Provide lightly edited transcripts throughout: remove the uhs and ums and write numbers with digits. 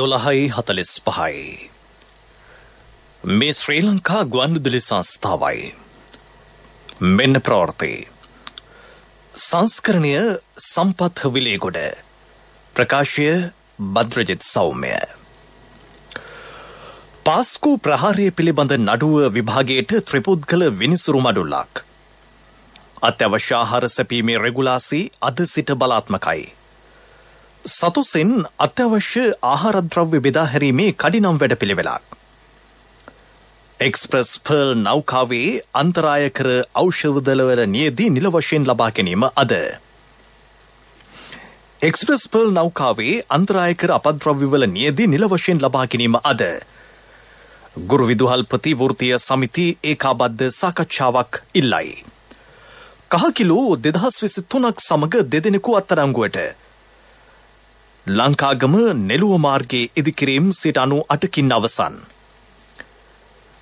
12:45 මේ ශ්‍රී ලංකා ගුවන්විදුලි සංස්ථාවයි. මෙන්න ප්‍රවෘත්ති. සංස්කරණය සම්පත් විලේගොඩ. ප්‍රකාශය බද්‍රජිත් සෞම්‍ය. පාස්කු ප්‍රහාරය පිළිබඳ නඩුව විභාගයට ත්‍රිපුද්ගල විනිසුරු මඩුල්ලක්. අත්‍යවශ්‍ය ආහාර සැපීමේ රෙගුලාසි අද සිට බලාත්මකයි. සතුසින් අත්‍යවශ්‍ය ආහාරද්‍රව්‍ය බෙදා හැරීමේ කඩිනම් වැඩපිළිවෙලක්. එක්ස්ප්‍රස් පර්ල් නෞකාවේ අන්තරාය කර ඖෂධවල නියදී නිල වශයෙන් ලබා ගැනීම අද. එක්ස්ප්‍රස් පර්ල් නෞකාවේ අන්තරාය කර අපද්‍රව්‍යවල නියදී නිල වශයෙන් ලබා ගැනීම අද. ගුරු විදුහල්පති වෘත්තීය සමිති ඒකාබද්ධ සාකච්ඡාවක් ඉල්ලයි. කහකිලෝ 2023ක් සමග දෙදෙනෙකු අත්අඩංගුවට. ලංකාගම නෙළුව මාර්ගයේ ඉදිකිරීම් 98කින් අවසන්.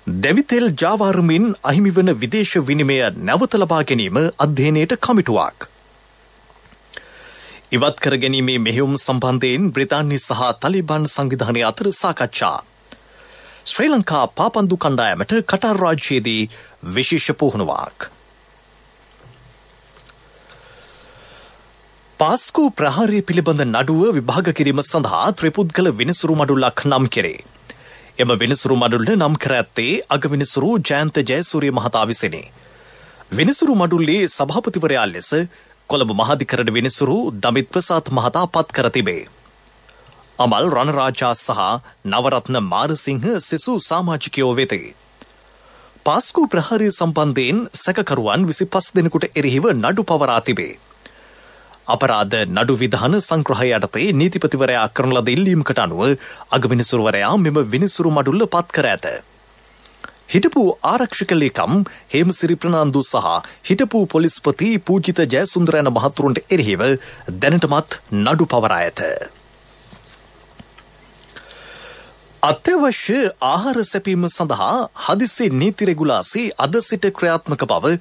දෙවිතෙල් ජාවාරමින් අහිමිවන විදේශ විනිමය නැවත ලබා ගැනීම අධ්‍යයනයට කමිටුවක්. ඉවත් කර ගැනීමේ මෙහෙයුම් සම්බන්ධයෙන් බ්‍රිතාන්‍ය සහ තලිබාන් සංවිධානය අතර සාකච්ඡා. ශ්‍රී ලංකා පාපන්දු කණ්ඩායමට කටාර් රාජ්‍යයේදී විශේෂ පුහුණුවක්. පාස්කු ප්‍රහාරය පිළිබඳ නඩුව විභාග කිරීම සඳහා ත්‍රිපුද්ගල විනිසුරු මඩුල්ලක් නම් කෙරේ. එම විනිසුරු මඩුල්ල නම් කර ඇත්තේ අගවිනිසුරු ජයන්ත ජයසූරිය මහතා විසිනි. විනිසුරු මඩුල්ලේ සභාපතිවරයා ලෙස කොළඹ මහාධිකරණ විනිසුරු දමිත් ප්‍රසාද් මහතා පත් කර තිබේ. අමල් රණරාජා සහ නවරත්න මාරසිංහ සෙසු සමාජිකයෝ වෙති. පාස්කු ප්‍රහාරය සම්බන්ධයෙන් සැකකරුවන් 25 දෙනෙකුට එරෙහිව නඩු පවරා තිබේ. අපරාධ නඩු විධාන සංග්‍රහය යටතේ නීතිපතිවරයා කරන ලද ඉල්ලීමකට අනුව අගවිනිසුරුවරයා මෙම විනිසුරු මඩුල්ල පත් කර ඇත. හිටපු ආරක්ෂක ලේකම් හේමසිරි ප්‍රනාන්දු සහ හිටපු පොලිස්පති පූජිත ජයසුන්දර යන මහතුරුන්ට එරෙහිව දැනටමත් නඩු පවරා ඇත. අත්‍යවශ්‍ය ආහාර සැපීම සඳහා හදිසි නීති රෙගුලාසි අද සිට ක්‍රියාත්මක බව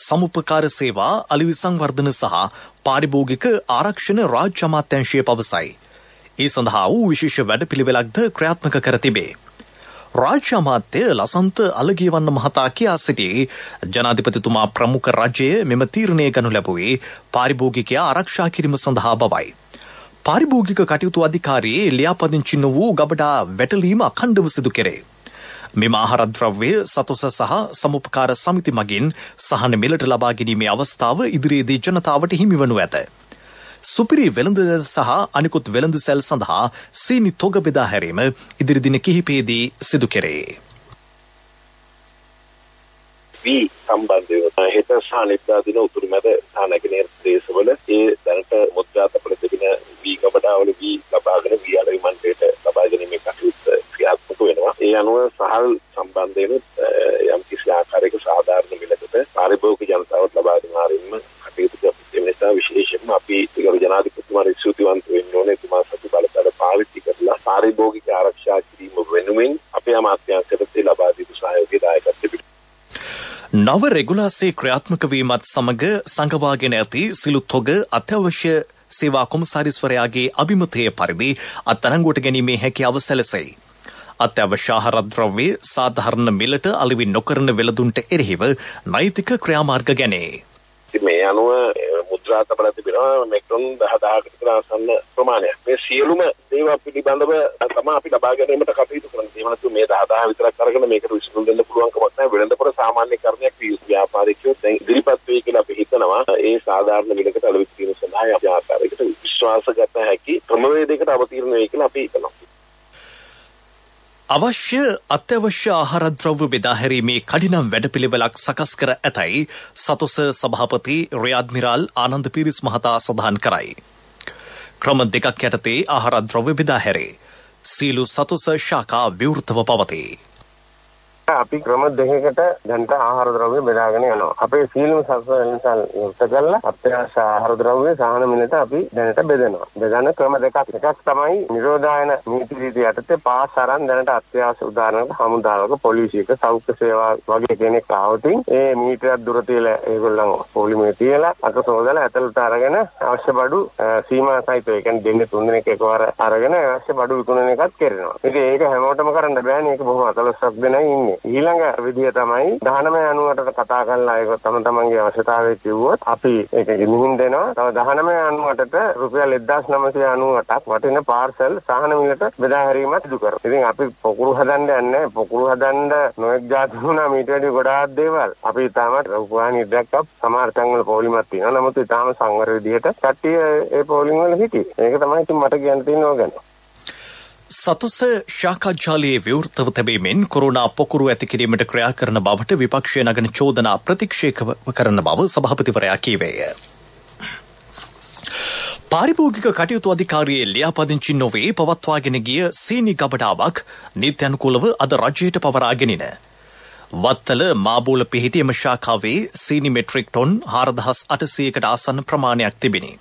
සමුපකාර සේවා අලෙවි සංවර්ධන සහ පාරිභෝගික ආරක්ෂණ රාජ්‍ය අමාත්‍යාංශය පවසයි. ඒ සඳහා වූ විශේෂ වැඩපිළිවෙලක්ද ක්‍රියාත්මක කර තිබේ. රාජ්‍ය අමාත්‍ය ලසන්ත අලගියවන්න මහතා කියා සිටි ජනාධිපතිතුමා ප්‍රමුඛ රජයේ මෙම තීරණය ගනු ලැබුවේ පාරිභෝගිකයා ආරක්ෂා කිරීම සඳහා බවයි. පාරිභෝගික කටයුතු අධිකාරියේ ලියාපදිංචි වූ ගබඩා වැටලීම අඛණ්ඩව සිදු කෙරේ. මෙම ආහාරද්‍රව්‍ය සතොස සහ සමුපකාර සමිති මගින් සහන මිලට ලබා ගැනීමේ අවස්ථාව ඉදිරියේදී ජනතාවට හිමිවනු ඇත. සුපිරි වෙළඳ සහ අනිකුත් වෙළඳ සැල් සඳහා සීනි තොග බෙදා හැරීම ඉදිරි දින කිහිපයේදී සිදු කෙරේ. වී සම්බන්ධව හෙට සහ අනිද්දා දින උතුරු මැද සහ නැගෙනහිර ප්‍රදේශවල ඒ දැනට මුද්‍රා තපල තිබෙන වී ගබඩාවල වී ලබාගෙන වී අලෙවි මණ්ඩලයට ලබා ගැනීමේ කටයුත්ත ක්‍රියාත්මක වෙනවා. ඒ අනුව සහල් සම්බන්ධයෙන් යම් කිසි ආකාරයක සාධාරණ මිලකට පාරිභෝගික ජනතාවට ලබා දෙනාරින්ම කටයුතු කරන නිසා විශේෂයෙන්ම අපි ගරු ජනාධිපතිතුමා ඍජුවන්ත වෙන්න ඕනේ. තුමා සතු බලතල පාවිච්චි කරලා පාරිභෝගික ආරක්ෂා කිරීම වෙනුවෙන් අපේ අමාත්‍යාංශයට ලබා දීපු සහයෝගය දායකත්වය නව රෙගුලාසි ක්‍රියාත්මක වීමත් සමග සංගවාගෙන ඇති සිළු තොග අත්‍යවශ්‍ය සේවා කොමසාරිස්වරයාගේ අභිමතය පරිදි අත්අඩංගුවට ගැනීමේ හැකියාව සැලසෙයි. අත්‍යවශ්‍ය ආහාරද්‍රව්‍ය සාධාරණ මිලට අලෙවි නොකරන වෙළඳුන්ට එරෙහිව නෛතික ක්‍රියාමාර්ග ගැනේ. මේ අනුව මුද්‍රා තබල තිබෙනවා මෙට්‍රොන් 10000කට විතර ආසන්න ප්‍රමාණයක්. මේ සියලුම දේවල් පිළිබඳව තමයි අපි ලබා ගැනීමට කටයුතු කරන්නේ. ඒ වනතු මේ 10000 විතරක් අරගෙන මේකට විසඳුම් දෙන්න පුළුවන් කමක් නැහැ. වෙළඳපොළ සාමාන්‍යකරණයක් ව්‍යාපාරිකයෝ දැන් ඉදිරිපත් වෙයි කියලා අපි හිතනවා. ඒ සාධාරණ මිලකට අලෙවි කිරීම සඳහා අපි ආකාරයකට විශ්වාසගත හැකි ක්‍රමවේදයකට අවතීර්ණ වෙයි කියලා අපි හිතනවා. අවශ්‍ය අත්‍යවශ්‍ය ආහාරද්‍රව්‍ය බෙදා හැරීමේ කඩිනම් වැඩපිළිවෙලක් සකස් කර ඇතැයි සතොස සභාපති රියාඩ්මිරාල් ආනන්ද පීරිස් මහතා සඳහන් කරයි. ක්‍රම දෙකක් යටතේ ආහාරද්‍රව්‍ය බෙදා හැරේ. සීලු සතොස ශාඛා විවෘතව පවතී. අපි ක්‍රම දෙකකට දැනට ආහාර ද්‍රව්‍ය බෙදාගෙන යනවා. අපේ සීලම සත්වයන්සල් යොත් කරලා අත්‍යවශ්‍ය ආහාර ද්‍රව්‍ය සාහන මිලට අපි දැනට බෙදනවා. බෙදන ක්‍රම දෙකක්. එකක් තමයි නිරෝධායන නීති රීති යටතේ පාස් අරන් දැනට අත්‍යවශ්‍ය උදාහරණයක් හමුදාවක පොලිසියක සෞඛ්‍ය සේවා වගේ කෙනෙක් ආවොතින් ඒ මීටරයක් දුර තියලා ඒගොල්ලන් පොලිමේ තියලා අත සෝදලා ඇතුළට අරගෙන අවශ්‍ය බඩු සීමා සහිතව ඒ කියන්නේ දෙන්නේ 3 දිනක එකවර අරගෙන අවශ්‍ය බඩු විකුණන එකත් කරනවා. ඉතින් ඒක හැමෝටම කරන්න බෑනේ. ඒක බොහොම අතලොස්සක් දෙනයි ඉන්නේ. ඊළඟ විදිය තමයි 1990ට කතා කරලා ඒක තමන්ගේ අවශ්‍යතාවය කිව්වොත් අපි ඒක ගෙනිහින් දෙනවා. තව 1990ට රුපියල් 1998ක් වටින පාර්සල් සාහන මිලට බෙදා හැරීමත් සිදු කරනවා. ඉතින් අපි පොකුරු හදන්න යන්නේ. පොකුරු හදන්න නොඑක් જાති වුණා මීට වැඩි ගොඩාක් දේවල්. අපි තාමත් රූපවාහිනී දැක්කත් සමහර තැන්වල පොලිමක් තියෙනවා. නමුත් ඊටාම සංවර විදියට කට්ටිය ඒ පොලිම වල හිටියේ. ඒක තමයි ඉතින් මට කියන්න තියෙන ඕක ගැන. සතුස ශාකාජාලයේ විවෘතව තැබීමෙන් කොරෝනා පොකුරු ඇති කිරීමට ක්‍රියා කරන බවට විපක්ෂය නගන චෝදනා ප්‍රතික්ෂේප කරන බව සභාපතිවරයා කීවේය. පාරිභෝගික කටයුතු අධිකාරියේ ලියාපදිංචි නොවේ පවත්වාගෙන ගිය සීනි ගබඩාවක් නීත්‍යනුකූලව අද රජයට පවරාගෙනින. වත්තල මාබූල පිහිටියම ශාඛාවේ සීනි මෙට්‍රික් ටොන් 4800කට ආසන්න ප්‍රමාණයක් තිබිණි.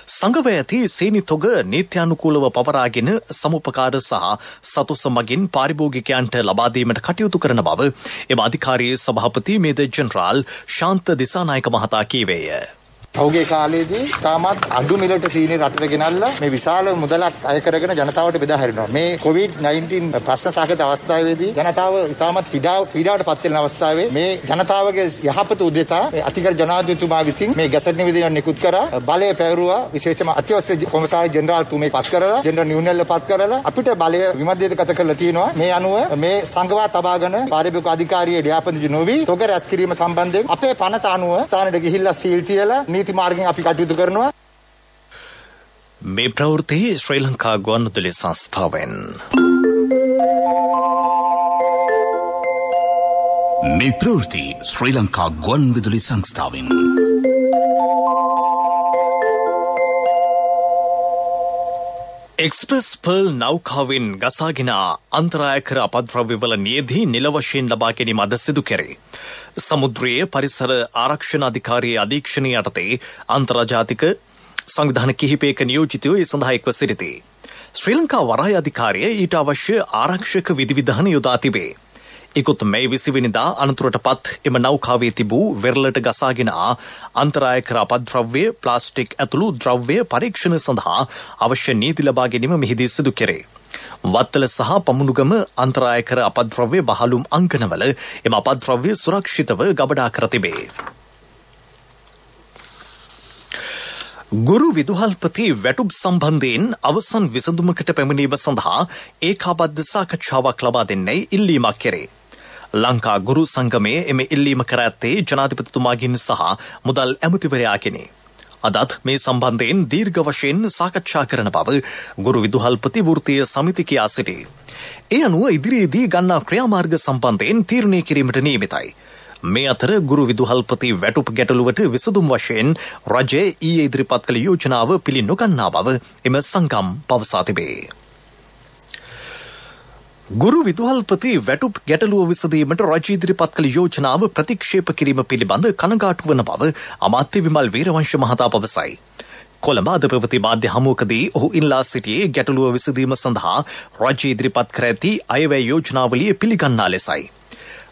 සංගව ඇති සීනි තොග නීත්‍යානුකූලව පවරාගෙන සමුපකාර සහ සතුස මගින් පාරිභෝගිකයන්ට ලබා දීමට කටයුතු කරන බව එම අධිකාරියේ සභාපති මේජර් ජෙනරාල් ශාන්ත දිසානායක මහතා කීවේය. පහුගිය කාලේදී තාමත් අඩු මිලට සීනි රටට ගෙනල්ලා මේ විශාල මුදලක් අය කරගෙන ජනතාවට බෙදා හරිනවා. මේ COVID-19 ප්‍රශ්න සාගත අවස්ථාවේදී ජනතාව ඉතාමත් පීඩාවට පත් වෙන අවස්ථාවේ මේ ජනතාවගේ යහපත උදෙසා අතිගරු ජනාධිපතිතුමා විසින් මේ ගැසට් නිවේදනය නිකුත් කරා බලය පැවරුවා. විශේෂම අත්‍යවශ්‍ය කොමසාරි ජෙනරාල් තුමේ පත් කරලා ජෙනරල් නිව්නෙල්ල පත් කරලා අපිට බලය විමධ්‍යගත කරලා තියෙනවා. මේ අනුව මේ සංගවා තබාගෙන පාරිභෝගික අධිකාරියේ ලියාපදිංචි නොවි තොග රැස් කිරීම සම්බන්ධයෙන් අපේ පනත අනුව ස්ථානයට ගිහිල්ලා සීල් තියලා මාර්ගයෙන් අපි කටයුතු කරනවා. මේ ප්‍රවෘත්ති ශ්‍රී ලංකා ගුවන්විදුලි සංස්ථාවෙන්. මේ ප්‍රවෘත්ති ශ්‍රී ලංකා ගුවන්විදුලි සංස්ථාවෙන්. එක්ස්ප්‍රස් පර්ල් නෞකාවෙන් ගසාගෙන අන්තරායකර අපද්‍රව්‍යවල නියදී නිල වශයෙන් ලබා ගැනීම අද සිදු කෙරේ. සමුද්‍රයේ පරිසර ආරක්ෂණ අධිකාරියේ අධීක්ෂණය යටතේ අන්තර්ජාතික සංවිධාන කිහිපයක නියෝජිතයෝ ඒ සඳහා එක්ව සිටිති. ශ්‍රී ලංකා වරාය අධිකාරිය ඊට අවශ්‍ය ආරක්ෂක විධිවිධාන යොදා තිබේ. ඉකුත් මේ 20 වෙනිදා අනතුරට පත් එම නෞකාවේ තිබූ වෙරළට ගසාගෙන අන්තරායකර අපද්‍රව්‍ය ප්ලාස්ටික් ඇතුළු ද්‍රව්‍ය පරීක්ෂණ සඳහා අවශ්‍ය නීති ලබා ගැනීම මෙහිදී සිදු කෙරේ. වත්තල සහ පමුණුගම අන්තරායකර අපද්‍රව්‍ය බහලුම් අංකණවල එම අපද්‍රව්‍ය සුරක්ෂිතව ගබඩා කර තිබේ. ගුරු විදුහල්පති වැටුප් සම්බන්ධයෙන් අවසන් විසඳුමකට පැමිණීම සඳහා ඒකාබද්ධ සාකච්ඡාවක් ලබා දෙන්නයි ඉල්ලීමක් කෙරේ. ලංකා ගුරු සංගමයේ එම ඉල්ලීම කර ඇත්තේ ජනාධිපතිතුමාගෙන් සහ මුදල් ඇමතිවරයාගෙනි. අදත් මේ සම්බන්ධයෙන් දීර්ඝ වශයෙන් සාකච්ඡා කරන බව ගුරු විදුහල්පති වෘත්තීය සමිති කියා සිටී. ඒ අනුව ඉදිරියේදී ගන්නා ක්‍රියාමාර්ග සම්බන්ධයෙන් තීරණය කිරීමට නියමිතයි. මේ අතර ගුරු විදුහල්පති වැටුප් ගැටලුවට විසඳුම් වශයෙන් රජය ඊයේ ඉදිරිපත් කළ යෝජනාව පිළි නොගන්නා බව එම සංගම් පවසා තිබේ. ගුරු විදුහල්පති වැටුප් ගැටලුව විසඳීමට රජය ඉදිරිපත් කළ යෝජනාව ප්‍රතික්ෂේප කිරීම පිළිබඳ කනගාටු වන බව අමාත්‍ය විමල් වීරවංශ මහතා පවසයි. කොළඹ අද පැවති මාධ්‍ය හමුවකදී ඔහු ඉල්ලා සිටියේ ගැටලුව විසඳීම සඳහා රජය ඉදිරිපත් කර ඇති අයවැය යෝජනාවලිය පිළිගන්නා ලෙසයි.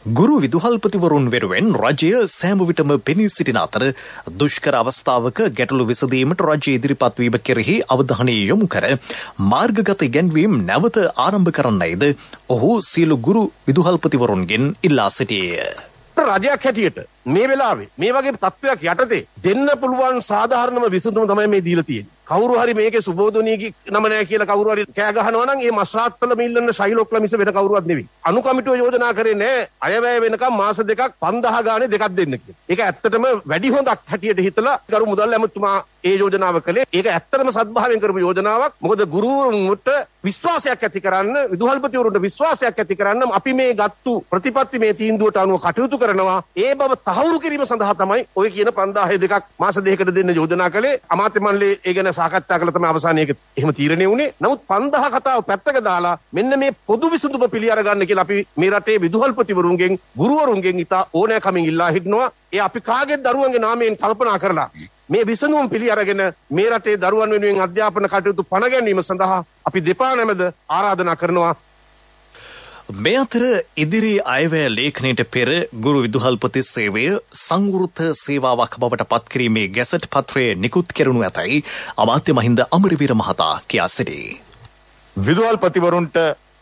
ගුරු විදුහල්පතිවරුන් වෙනුවෙන් රජය සෑම විටම පෙනී සිටින අතර දුෂ්කර අවස්ථාවක ගැටලු විසඳීමට රජය ඉදිරිපත් වීම කෙරෙහි අවධානය යොමු කර මාර්ගගත ඉගැන්වීම් නැවත ආරම්භ කරන්නයිද ඔහු සියලු ගුරු විදුහල්පතිවරුන්ගෙන් ඉල්ලා සිටියේය. රජයක් හැටියට මේ වෙලාවේ මේ වගේ තත්ත්වයක් යටතේ දෙන්න පුළුවන් සාධාරණම විසඳුම තමයි මේ දීලා තියෙන්නේ. කවුරු හරි මේකේ සුබෝධනීගේ නම නැහැ කියලා කවුරු හරි කෑ ගහනවා නම් ඒ මස්රාත්වල මිල්ලන ශෛලොක්ල මිස වෙන කවුරුවත් නෙවෙයි. අනුකමිටුව යෝජනා කරේ නැහැ අයවැය වෙනකම් මාස දෙකක් 5000 ගානේ දෙකක් දෙන්න කියලා. ඒක ඇත්තටම වැඩි හොඳක් හැටියට හිතලා කරු මුදල් ඇමතුමා ඒ යෝජනාව කළේ. ඒක ඇත්තටම සත්භාවයෙන් කරපු යෝජනාවක්. මොකද ගුරුවරුන්ට විශ්වාසයක් ඇති කරන්න, විදුහල්පතිවරුන්ට විශ්වාසයක් ඇති කරන්න අපි මේ ගත්තු ප්‍රතිපත්ති මේ තීන්දුවට අනුව කටයුතු කරනවා. ඒ බව තහවුරු කිරීම සඳහා තමයි ඔය කියන 5002ක් මාස දෙකකට දෙන්න යෝජනා කළේ. අමාත්‍ය මණ්ඩලයේ ඒ ගැන සාකච්ඡා කළා තමයි අවසානයේ එහෙම තීරණය වුණේ. නමුත් 5000 කතාව පැත්තක දාලා මෙන්න මේ පොදු විසඳුම පිළි අරගන්න කියලා අපි මේ රටේ විදුහල්පතිවරුන්ගෙන් ගුරුවරුන්ගෙන් ඉතා ඕනෑකමින් ඉල්ලා හිටනවා. ඒ අපි කාගේ දරුවන්ගේ නාමයෙන් කල්පනා කරලා මේ විසඳුම පිළි අරගෙන මේ රටේ දරුවන් වෙනුවෙන් අධ්‍යාපන කටයුතු පණ ගැනීම සඳහා අපි දෙපා නැමද ආරාධනා කරනවා. මේ අතර ඉදිරි අයවැය ලේඛනයට පෙර ගුරු විදුහල්පති සේවය සංවෘත සේවාවක් බවට පත්කිරීමේ ගැසට් පත්‍රය නිකුත් කෙරෙනු ඇතැයි අමාත්‍ය මහින්ද අමරවීර මහතා කියා සිටී. විදුහල්පතිවරුන්ට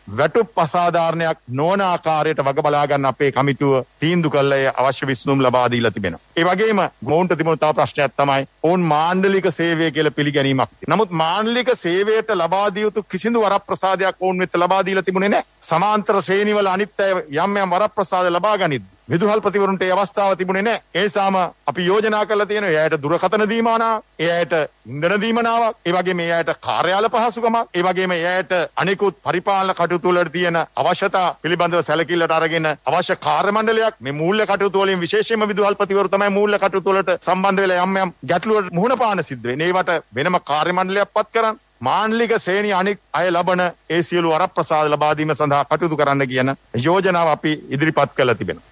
වැටුප් අසාධාරණයක් නොවන ආකාරයට වග බලා ගන්න අපේ කමිටුව තීන්දුව කළේ අවශ්‍ය විසඳුම් ලබා දීලා තිබෙනවා. ඒ වගේම මොවුන්ට තිබුණු තව ප්‍රශ්නයක් තමයි ඔවුන් මාණ්ඩලික සේවය කියලා පිළිගැනීමක්. නමුත් මාණ්ඩලික සේවයට ලබා දිය යුතු කිසිදු වරප්‍රසාදයක් ඔවුන් වෙත ලබා දීලා තිබුණේ නැහැ. සමාන්තර ශ්‍රේණිවල අනිත් අය යම් යම් වරප්‍රසාද ලබා ගනිද්දී විදුහල්පතිවරුන්ට ඒ අවස්ථාව තිබුණේ නැහැ. ඒ සාම අපි යෝජනා කරලා තියෙනවා එයාට දුරකථන දීමනාවක්, එයාට ඉන්ධන දීමනාවක්, ඒ වගේම එයාට කාර්යාල පහසුකමක්, ඒ වගේම එයාට අනිකුත් පරිපාලන කටයුතු වලට තියෙන අවශ්‍යතා පිළිබඳව සැලකිල්ලට අරගෙන අවශ්‍ය කාර්ය මණ්ඩලයක් මේ මූල්‍ය කටයුතු වලින් විශේෂයෙන්ම විදුහල්පතිවරු තමයි මූල්‍ය කටයුතු වලට සම්බන්ධ වෙලා යම් යම් ගැටලුවකට මුහුණ පාන සිද්ධ වෙන්නේ. ඒවට වෙනම කාර්ය මණ්ඩලයක් පත් කරන් මාණ්ඩලික ශ්‍රේණි අනික් අය ලබන ඒ සියලු වරප්‍රසාද ලබා දීම සඳහා කටයුතු කරන්න කියන යෝජනාව අපි ඉදිරිපත් කළා තිබෙනවා.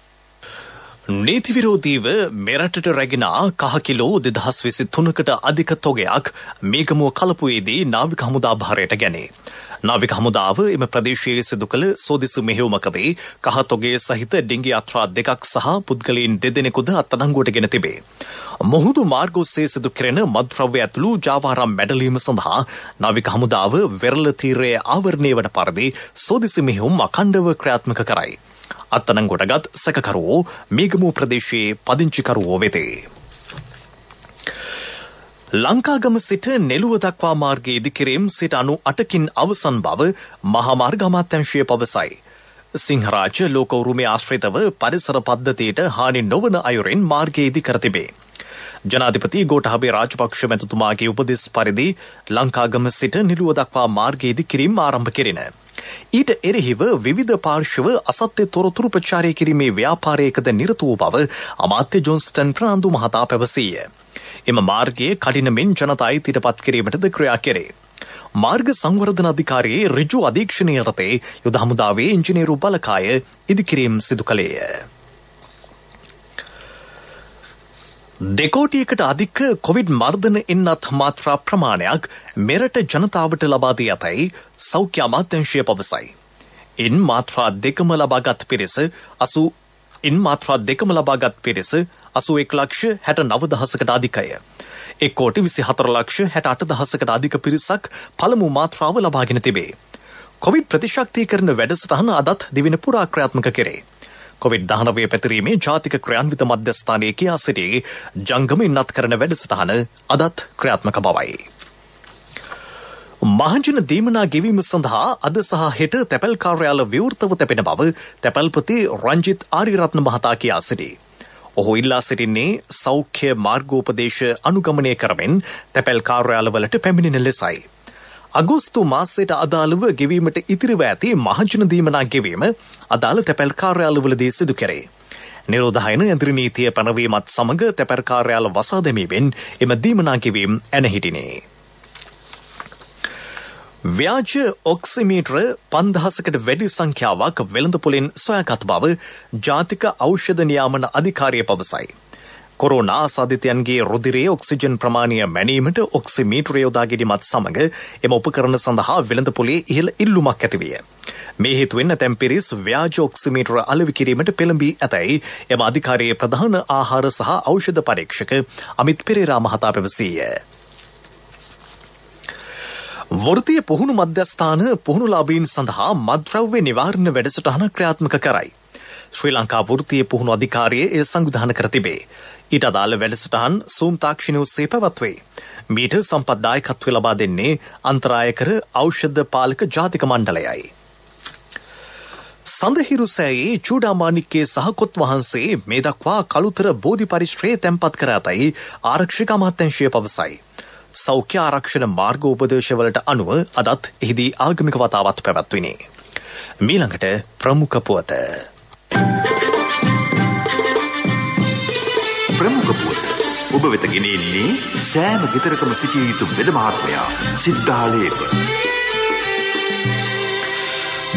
නීති විරෝධීව මෙරටට රැගෙන කහකිලෝ 2023කට අධික තොගයක් මේගමුව කලපුවේදී නාවික හමුදා භාරයට ගැනේ. නාවික හමුදාව එම ප්‍රදේශයේ සිදු කළ සෝදිසි මෙහෙයුමකදී කහ තොගේ සහිත ඩිංගි යාත්‍රා දෙකක් සහ පුද්ගලයන් දෙදෙනෙකුද අත්අඩංගුවට ගෙන තිබේ. මොහුදු මාර්ග ඔස්සේ සිදු කෙරෙන මත්ද්‍රව්‍ය ඇතුළු ජාවාරම් මැඩලීම සඳහා නාවික හමුදාව වෙරළ තීරයේ ආවරණය වන පරිදි සෝදිසි මෙහෙයුම් අඛණ්ඩව ක්‍රියාත්මක කරයි. අත්අඩංගුවටගත් සැකකරුවෝ මේගමුව ප්‍රදේශයේ පදිංචිකරුවෝ වෙතේ. ලංකාගම සිට නෙළුව දක්වා මාර්ගයේ ඉදිකිරීම් සිට 98කින් අවසන් බව මහා මාර්ග අමාත්‍යාංශය පවසයි. සිංහරාජ ලෝක උරුමය ආශ්‍රිතව පරිසර පද්ධතියට හානි නොවන අයුරින් මාර්ගයේ ඉදි කර තිබේ. ජනාධිපති ගෝඨාභය රාජපක්ෂ මැතිතුමාගේ උපදෙස් පරිදි ලංකාගම සිට නෙළුව දක්වා මාර්ගයේ ඉදිකිරීම් ආරම්භ කෙරින. ඊට එරෙහිව විවිධ පාර්ශ්ව අසත්‍ය තොරතුරු ප්‍රචාරය කිරීමේ ව්‍යාපාරයකද නිරත වූ බව අමාත්‍ය ජොන්ස්ටන් ප්‍රනාන්දු මහතා පැවසීය. එම මාර්ගයේ කඩිනමින් ජනතා අයිතියට පත් කිරීමටද ක්‍රියා කෙරේ. මාර්ග සංවර්ධන අධිකාරියේ ඍජු අධීක්ෂණය යටතේ යුද හමුදාවේ ඉංජිනේරු බලකාය ඉදිකිරීම් සිදු කළේය. 2 කෝටියකට අධික කොවිඩ් මර්ධන එන්නත් මාත්‍රා ප්‍රමාණයක් මෙරට ජනතාවට ලබා දී ඇතැයි සෞඛ්‍ය අමාත්‍යාංශය පවසයි. ඉන් මාත්‍රා දෙකම ලබාගත් පිරිස 81,69,69,කට අධිකය. 1,24,68,000කට අධික පිරිසක් පළමු මාත්‍රාව ලබාගෙන තිබේ. කොවිඩ් ප්‍රතිශක්තිකරණ වැඩසටහන අදත් දිවෙන පුරා ක්‍රියාත්මක කෙරේ. කොවිඩ්-19 පැතිරීමේ ජාතික ක්‍රියාන්විත මධ්‍යස්ථානයේ කියා සිටි ජංගමින් අත් කරන වැඩසටහන අදත් ක්‍රියාත්මක බවයි. මහජන දීමනා ගෙවීම සඳහා අද සහ හෙට තැපැල් කාර්යාල විවෘතව තැපෙන බව තැපැල්පති රංජිත් ආරියරත්න මහතා කියා සිටී. ඔහු ඉල්ලා සිටින්නේ සෞඛ්‍ය මාර්ගෝපදේශ අනුගමනය කරමින් තැපැල් කාර්යාලවලට පැමිණෙන ලෙසයි. අගෝස්තු මාසයට අදාළව ගෙවීමට ඉතිරිව ඇති මහජන දීමනා ගෙවීම අදාළ තැපැල් කාර්යාලවලදී සිදු කෙරේ. නිරෝධායන ඇඳරි නීතිය පැනවීමත් සමග තැපැල් කාර්යාල වසා දැමීමෙන් එම දීමනා ගෙවීම් ඇනහිටිනේ. ව්‍යාජ ඔක්සිමීටර 5000කට වැඩි සංඛ්‍යාවක් වෙළඳපොලෙන් සොයාගත් බව ජාතික ඖෂධ නියාමන අධිකාරිය පවසයි. කොරෝනා ආසාදිතයන්ගේ රුධිරයේ ඔක්සිජන් ප්‍රමාණය මැනීමට ඔක්සිමීටර යොදා ගැනීමත් සමග එම උපකරණ සඳහා වෙළඳපොලේ ඉහළ ඉල්ලුමක් ඇතිවිය. මේ හේතුවෙන් ඇතැම් පිරිස් ව්‍යාජ ඔක්සිමීටර අලෙවි කිරීමට පෙළඹී ඇතැයි එම අධිකාරියේ ප්‍රධාන ආහාර සහ ඖෂධ පරීක්ෂක අමිත් පෙරේරා මහතා පැවසීය. වෘත්තීය පුහුණු මධ්‍යස්ථාන පුහුණුලාභීන් සඳහා මත්ද්‍රව්‍ය නිවාරණ වැඩසටහන ක්‍රියාත්මක කරයි. ශ්‍රී ලංකා වෘත්තීය පුහුණු අධිකාරිය එය සංවිධානය කර තිබේ. ඊට අදාළ වැඩසටහන් සූම් තාක්ෂණය ඔස්සේ පැවැත්වේ. මීට සම්පත්දායකත්වය ලබා දෙන්නේ අන්තරායකර ඖෂධ පාලක ජාතික මණ්ඩලයයි. සඳහිරු සෑයේ චූඩාමානික්කේ සහ කොත් වහන්සේ මේ දක්වා කළුතර බෝධි පරිශ්‍රයේ තැන්පත් කර ඇතැයි ආරක්ෂක අමාත්‍යාංශය පවසයි. සෞඛ්‍ය ආරක්ෂණ මාර්ගෝපදේශවලට අනුව අදත් එහිදී ආගමික වතාවත් පැවැත්විනේ. මීළඟට ප්‍රමුඛ පුවත. ඔබ වෙත ගෙනෙන්නේ සෑම ගෙදරකම සිටිය යුතු වෙද මහත්මයා සිද්ධාලේප.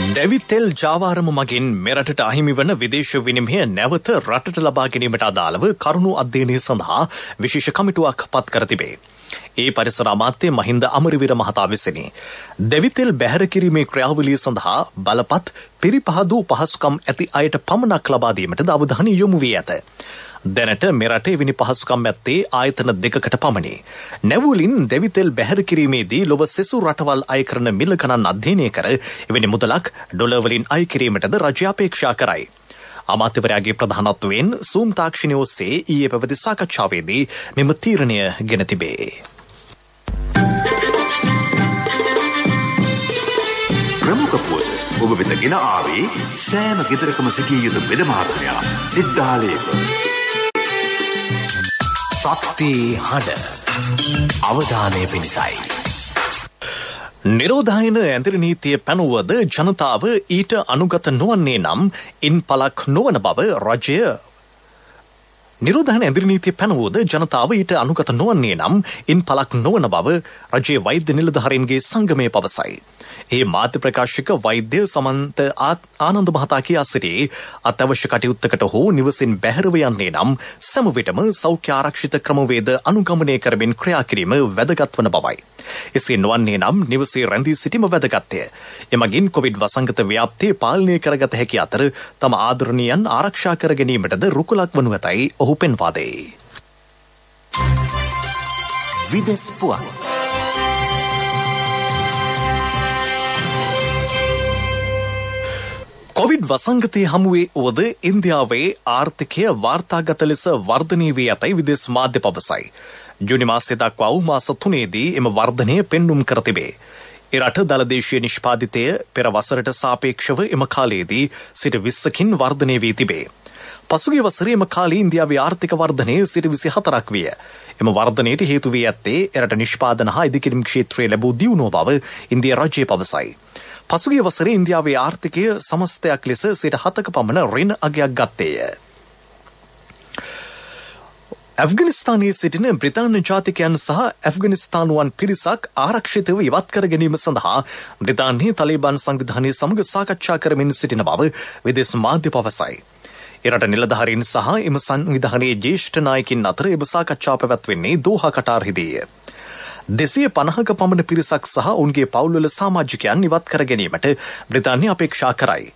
දැවිතෙල් ජාවාරම මගින් මෙරටට අහිමි වන විදේශ විනිමය නැවත රටට ලබා ගැනීමට අදාළව කරුණු අධ්‍යයනය සඳහා විශේෂ කමිටුවක් පත් කර තිබේ. ඒ පරිසර අමාත්‍ය මහින්ද අමරවීර මහතා විසිනි. දැවිතෙල් බැහැර කිරීමේ ක්‍රියාවලිය සඳහා බලපත් පිරිපහදු පහසුකම් ඇති අයට පමණක් ලබා දීමටද අවධානය යොමු වී ඇත. දැනට මෙරට එවැනි පහසුකම් ඇත්තේ ආයතන දෙකකට පමණි. නැවුලින් දැවිතෙල් බැහැර කිරීමේදී ලොව සෙසු රටවල් අය කරන මිල ගණන් අධ්‍යයනය කර එවැනි මුදලක් ඩොලර් වලින් අය කිරීමටද රජය අපේක්ෂා කරයි. අමාත්‍යවරයාගේ ප්‍රධානත්වයෙන් සූම් තාක්ෂණය ඔස්සේ ඊයේ පැවති සාකච්ඡාවේදී මෙම තීරණය ගෙන තිබේ. ප්‍රමුඛ පුවත ඔබ වෙත ගෙන ආවේ සෑම ගෙදරකම සිටිය යුතු වෙද මහත්මයා සිද්ධාලේප. ශක්ති හඬ අවධානය පිණිසයි. නිරෝධායන ඇඳිරි නීතිය පැනුවද ජනතාව ඊට අනුගත නොවන්නේ නම් ඉන් පළක් නොවන බව රජය නිරෝධායන ඇඳිරි නීතිය පැනුවද ජනතාව ඊට අනුගත නොවන්නේ නම් ඉන් පළක් නොවන බව රජයේ වෛද්‍ය නිලධාරීන්ගේ සංගමය පවසයි. ඒ මාධ්‍ය ප්‍රකාශක වෛද්‍ය සමන්ත ආනන්ද මහතා කියා සිටි අත්‍යවශ්‍ය කටයුත්තකට හෝ නිවසින් බැහැරව යන්නේ නම් සෑම විටම සෞඛ්‍ය ආරක්ෂිත ක්‍රමවේද අනුගමනය කරමින් ක්‍රියා කිරීම වැදගත් වන බවයි. එසේ නොවන්නේ නම් නිවසේ රැඳී සිටීම වැදගත්ය. එමගින් කොවිඩ් වසංගත ව්‍යාප්තිය පාලනය කරගත හැකි අතර තම ආදරණීයන් ආරක්ෂා කර ගැනීමටද රුකුලක් වනු ඇතයි ඔහු පෙන්වා දෙයි. විදෙස් පුවත් කොවිඩ් වසංගතයේ හමුවේ වුවද ඉන්දියාවේ ආර්ථිකය වාර්තාගත ලෙස වර්ධනය වී ඇතැයි විදේශ මාධ්‍ය පවසයි. ජුනි මාසයේ දක්වා වූ මාස 3ේදී එම වර්ධනය පෙන්නුම් කර තිබේ. එරට දළදේශීය නිෂ්පාදිතය පෙර වසරට සාපේක්ෂව එම කාලයේදී සිට 20කින් වර්ධනය වී තිබේ. පසුගිය වසරේ එම කාලේ ඉන්දියාවේ ආර්ථික වර්ධනය සිට 24ක් විය. එම වර්ධනයට හේතු වී ඇත්තේ එරට නිෂ්පාදන හා ඉදිකිරීම් ක්ෂේත්‍රයේ ලැබූ දියුණුව බව ඉන්දියා රජය පවසයි. පසුගිය වසරේ ඉන්දියාවේ ආර්ථිකය සමස්තයක් ලෙස 7% පමණ ඍණ අගයක් ගත්තේය. ඇෆ්ගනිස්තානයේ සිටින බ්‍රිතාන්‍ය ජාතිකයන් සහ ඇෆ්ගනිස්තානුවන් පිරිසක් ආරක්ෂිතව ඉවත් කර ගැනීම සඳහා බ්‍රිතාන්‍යයේ තලිබාන් සංවිධානය සමග සාකච්ඡා කරමින් සිටින බව විදේශ මාධ්‍ය පවසයි. එරට නිලධාරීන් සහ එම සංවිධානයේ ජ්‍යෙෂ්ඨ නායකින් අතර එම සාකච්ඡා පැවැත්වෙන්නේ දෝහා කටාරෙහිදීය. 250ක පමණ පිරිසක් සහ උන්ගේ පවුල්වල සමාජිකයන් ඉවත් කර ගැනීමට බ්‍රිතාන්‍ය අපේක්ෂා කරයි.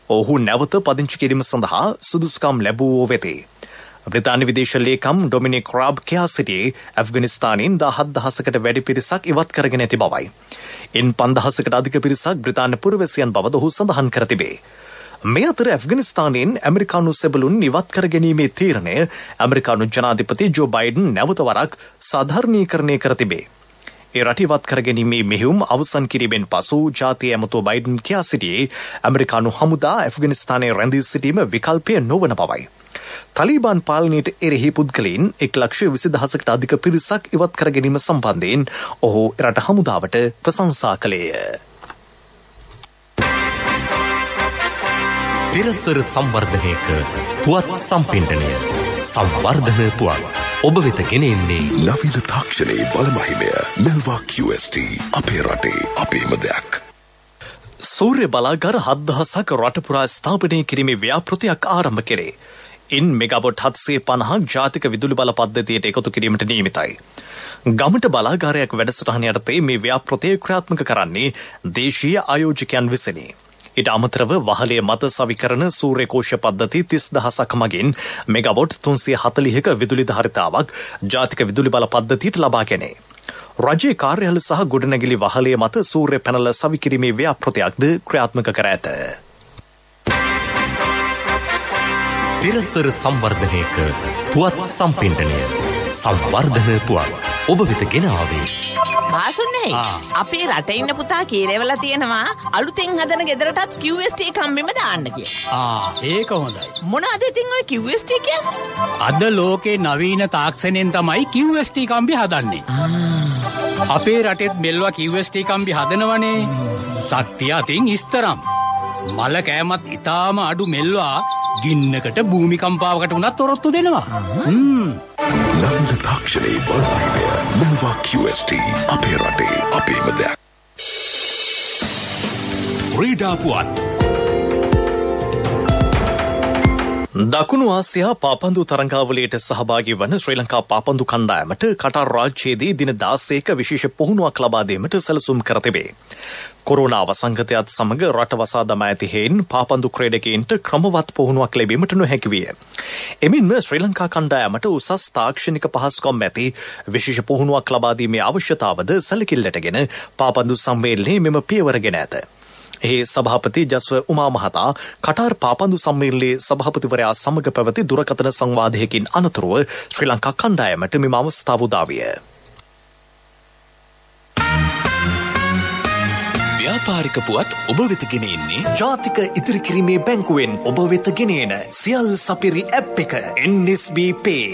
ඔහු නැවත පදිංචි කිරීම සඳහා සුදුසුකම් ලැබුවෝ වෙති. බ්‍රිතාන්‍ය විදේශ ලේකම් ඩොමිනික් රාබ් කියා සිටියේ ඇෆ්ගනිස්තානයෙන් 17,000කට වැඩි පිරිසක් ඉවත් කරගෙන ඇති බවයි. ඉන් 5,000කට අධික පිරිසක් බ්‍රිතාන්‍ය පුරවැසියන් බවද ඔහු සඳහන් කර තිබේ. මේ අතර ඇෆ්ගනිස්තානයෙන් ඇමරිකානු සෙබළුන් ඉවත් කර ගැනීමේ තීරණය ඇමරිකානු ජනාධිපති ජෝ බයිඩන් නැවත වරක් සාධාරණීකරණය කර තිබේ. ඒ රට ඉවත් කර ගැනීමේ මෙහෙයුම් අවසන් කිරීමෙන් පසු ජාතිය ඇමතුම බයිඩන් කියා සිටියේ ඇමරිකානු හමුදා ඇෆ්ගනිස්තානයේ රැඳී සිටීම විකල්පය නොවන බවයි. තලිබාන් පාලනයට එරෙහි පුද්ගලයන් 1,20,000කට අධික පිරිසක් ඉවත් කර ගැනීම සම්බන්ධයෙන් ඔහු රට හමුදාවට ප්‍රශංසා කළේය. පෙරසර සංවර්ධනයක පුවත් සම්පින්ඩනය සංවර්ධන පුවත් ඔබ වෙත ගෙනෙන්නේ නවීන තාක්ෂණයේ බලමහිමය මෙල්වා QST අපේ රටේ අපේම දෙයක්. සූර්ය බලාගාර 7,000ක් රට පුරා ස්ථාපනය කිරීමේ ව්‍යාපෘතියක් ආරම්භ කෙරේ. ඉන් මෙගාවොට් 750ක් ජාතික විදුලි බල පද්ධතියට එකතු කිරීමට නියමිතයි. ගමට බලාගාරයක් වැඩසටහන යටතේ මේ ව්‍යාපෘතිය ක්‍රියාත්මක කරන්නේ දේශීය ආයෝජකයන් විසිනි. ඊට අමතරව වහලේ මත සවිකරන සූර්ය කෝෂ පද්ධති 30,000ක් මගින් මෙගාවොට් 340ක විදුලි ධාරිතාවක් ජාතික විදුලි බල පද්ධතියට ලබා ගැනේ. රජයේ කාර්යාල සහ ගොඩනැගිලි වහලේ මත සූර්ය පැනල සවිකිරීමේ ව්‍යාපෘතියක්ද ක්‍රියාත්මක කර ඇත. පෙරසර සංවර්ධනයක පුවත් සම්පින්ඩනය සංවර්ධන පුවත් ඔබ වෙත ගෙන ආවේ බාසුන්නේ අපේ රටේ ඉන්න පුතා කීරේවලා තියෙනවා අලුතෙන් හදන ගෙදරටත් QST කම්බිම දාන්න කියලා. ඒක හොඳයි. මොනවද ඉතින් ඔය QST කියන්නේ? අද ලෝකේ නවීන තාක්ෂණයෙන් තමයි QST කම්බි හදන්නේ. අපේ රටෙත් මෙල්වා QST කම්බි හදනවනේ. ශක්තිය අතින් ඉස්තරම්. මල කෑමත් ඊටාම අඩු මෙල්වා ගින්නකට භූමිකම්පාවකට උනත් ඔරොත්තු දෙනවා. නවීන තාක්ෂණයේ බලපෑමය. මෙල්වා QST අපේ රටේ අපේම දෙයක්. ක්‍රීඩා පුවත්. දකුණු ආසියා පාපන්දු තරඟාවලියට සහභාගී වන ශ්‍රී ලංකා පාපන්දු කණ්ඩායමට කටාර් රාජ්‍යයේදී දින 16ක විශේෂ පුහුණුවක් ලබා දීමට සැලසුම් කර තිබේ. කොරෝනා වසංගතයත් සමග රට වසා දමා ඇති හේයින් පාපන්දු ක්‍රීඩකයින්ට ක්‍රමවත් පුහුණුවක් ලැබීමට නොහැකි විය. එමින්ම ශ්‍රී ලංකා කණ්ඩායමට උසස් තාක්ෂණික පහසුකම් ඇති විශේෂ පුහුණුවක් ලබා දීමේ අවශ්‍යතාවද සැලකිල්ලටගෙන පාපන්දු සම්මේලනයේ මෙම පියවරගෙන ඇත. එහි සභාපති ජස්ව උමා මහතා කටාර් පාපන්දු සම්මේලනයේ සභාපතිවරයා සමග පැවති දුරකථන සංවාදයකින් අනතුරුව ශ්‍රී ලංකා කණ්ඩායමට මෙම අවස්ථාව උදා විය. ව්‍යාපාරික පුවත් ඔබ වෙත ගෙන එන්නේ ජාතික ඉතිරි කිරීමේ බැංකුවෙන් ඔබ වෙත ගෙන එන සියල් සපිරි ඇප් එක NSB Pay.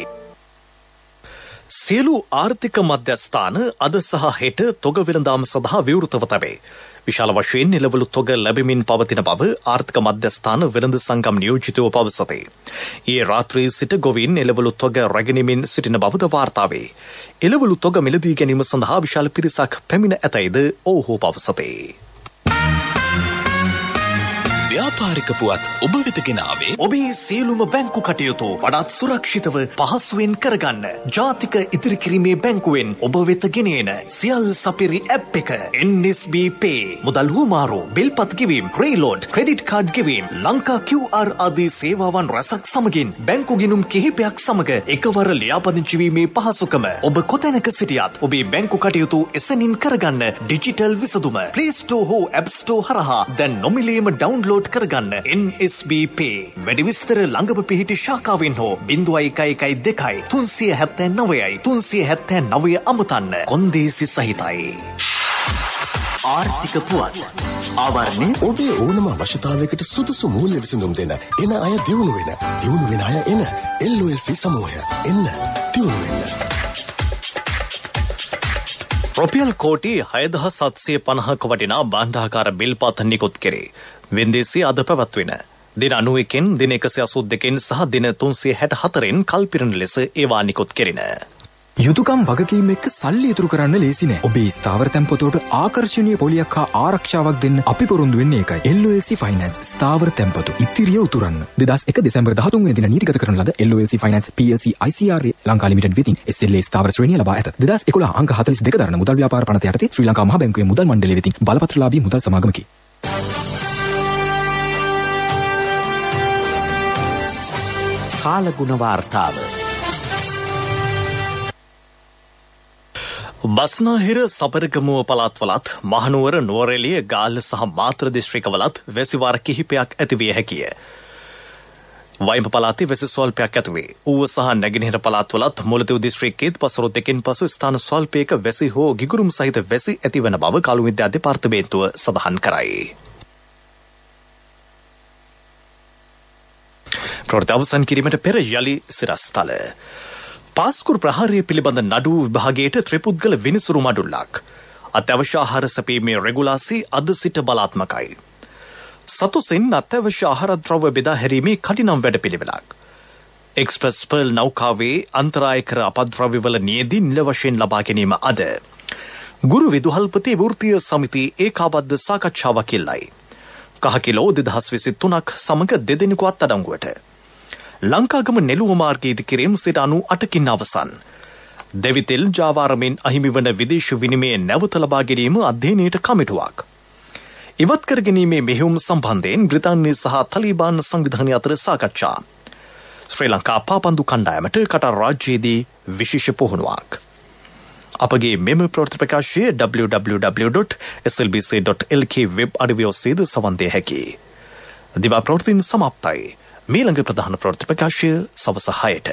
සියලු ආර්ථික මධ්‍යස්ථාන අද සහ හෙට තොග වෙළඳාම සඳහා විවෘතව තබේ. විශාල වශයෙන් එළවලු තොග ලැබෙමින් පවතින බව ආර්ථික මධ්‍යස්ථාන වෙළඳ සංගම් නියෝජිතයෝ පවසති. ඊයේ රාත්‍රියේ සිට ගොවීන් එළවලු තොග රැගෙනමින් සිටින බවද වාර්තා වේ. එළවලු තොග මිලදී ගැනීම සඳහා විශාල පිරිසක් පැමිණ ඇතැයිද ඔවුහු පවසති. ව්‍යාපාරික පුවත් ඔබ වෙත ගෙන ආවේ ඔබේ සියලුම බැංකු කටයුතු වඩාත් සුරක්ෂිතව පහසුවෙන් කරගන්න ජාතික ඉතිරි කිරීමේ බැංකුවෙන් ඔබ වෙත ගෙන එන සියල් සපිරි ඇප් එක NSB Pay. මුදල් හුමාරු, බිල්පත් ගෙවීම්, ක්‍රේලෝඩ්, ක්‍රෙඩිට් කාඩ් ගෙවීම්, ලංකා QR ආදී සේවාවන් රැසක් සමගින් බැංකු ගිණුම් කිහිපයක් සමග එකවර ලියාපදිංචි වීමේ පහසුකම ඔබ කොතැනක සිටියත් ඔබේ බැංකු කටයුතු එසැනින් කරගන්න ඩිජිටල් විසඳුම Play Store හෝ App Store හරහා දැන් නොමිලේම ඩවුන්ලෝඩ් කරගන්න NSB Pay. වැඩි විස්තර ළඟම පිහිටි ශාඛාවෙන් හෝ 0112 379 379 අමතන්න. කොන්දේසි සහිතයි. ආර්ථික පුවත් ආවරණය ඔබේ ඕනම අවශ්‍යතාවයකට සුදුසු මූල්‍ය විසඳුම් දෙන එන අය දියුණු වෙන අය එන LOLC සමූහය එන්න දියුණු වෙන්න. රුපියල් කෝටි 6750ක වටිනා භාණ්ඩාකාර බිල්පත් නිකුත් කෙරේ. වෙන්දේසි අද පැවැත්වෙන දින 91න් දින 182න් සහ දින 364න් කල්පිරණ ලෙස ඒවා නිකුත් කෙරින. යුතුයකම් වගකීම් එක්ක සල්ලි ඉතුරු කරන්න ලේසි නෑ. ඔබේ ස්ථාවර තැන්පතට ආකර්ෂණීය පොලියක් හා ආරක්ෂාවක් දෙන්න අපි පොරොන්දු වෙන්නේ ඒකයි. LOLC Finance ස්ථාවර තැන්පතු ඉතිරිය උතුරන්න. 2001 දෙසැම්බර් 13 වෙනි දින නීතිගත කරන ලද LOLC Finance PLC ICRA Lanka limited වෙතින් SLA ස්ථාවර ශ්‍රේණිය ලබා ඇත. 2011 අංක 42 දරන මුදල් ව්‍යාපාර පනත යටතේ ශ්‍රී ලංකා මහ බැංකුවේ මුදල් මණ්ඩලය වෙතින් බලපත්‍රලාභී මුදල් සමාගමකි. කාලගුණ වාර්තාව. බස්නාහිර සබරගමුව පළාත්වලත් මහනුවර නුවරඑළිය ගාල්ල සහ මාතර දිස්ත්‍රික්කවලත් වැසිවාර කිහිපයක් ඇතිවිය හැකිය. වයිඹ පළාතේ වැසි ස්වල්පයක් ඇතිවේ. ඌව සහ නැගෙනහිර පළාත්වලත් මුලතිව් දිස්ත්‍රික්කයේත් පසුරු දෙකෙන් පසු ස්ථාන ස්වල්පයක වැසි හෝ ගිගුරුම් සහිත වැසි ඇතිවන බව කළු විද්‍යා දෙපාර්තමේන්තුව සඳහන් කරයි. ප්‍රවෘත්ති අවසන් කිරීමට පෙර යලි සිරස්තල. පාස්කුර් ප්‍රහාරය පිළිබඳ නඩුව විභාගයට ත්‍රිපුද්ගල විනිසුරු මඩුල්ලක්. අත්‍යවශ්‍ය ආහාර සැපීමේ රෙගුලාසි අද සිට බලාත්මකයි. සතුසින් අත්‍යවශ්‍ය ආහාර ද්‍රව්‍ය බෙදා හැරීමේ කඩිනම් වැඩපිළිවෙලක්. එක්ස්ප්‍රස් පර්ල් නෞකාවේ අන්තරායකර අපද්‍රව්‍යවල නියැදී නිල වශයෙන් ලබා ගැනීම අද. ගුරු විදුහල්පති වෘත්තීය සමිති ඒකාබද්ධ සාකච්ඡාවක් ඉල්ලයි. කහකිලෝ 2023ක් සමග දෙදෙනෙකු අත්අඩංගුවට. ලංකාගම නෙළුව මාර්ගයේ ඉදිකිරීම සිට 98කින් අවසන්. දෙවිතෙල් ජාවාරමෙන් අහිමි වන විදේශ විනිමය නැවත ලබා ගැනීම අධ්‍යයනයට කමිටුවක්. ඉවත් කර ගැනීමේ මෙහෙයුම් සම්බන්ධයෙන් බ්‍රිතාන්‍ය සහ තලිබාන් සංවිධානය අතර සාකච්ඡා. ශ්‍රී ලංකා පාපන්දු කණ්ඩායමට කටාර් රාජ්‍යයේදී විශේෂ පුහුණුවක්. අපගේ මෙම ප්‍රවෘත්ති ප්‍රකාශය www.slbc.lk වෙබ් අඩවිය ඔස්සේද සවන් දිය හැකියි. දිවා ප්‍රවෘත්තින් සමාප්තයි. මීළඟ ප්‍රධාන ප්‍රවෘත්ති ප්‍රකාශය සවස 6ට.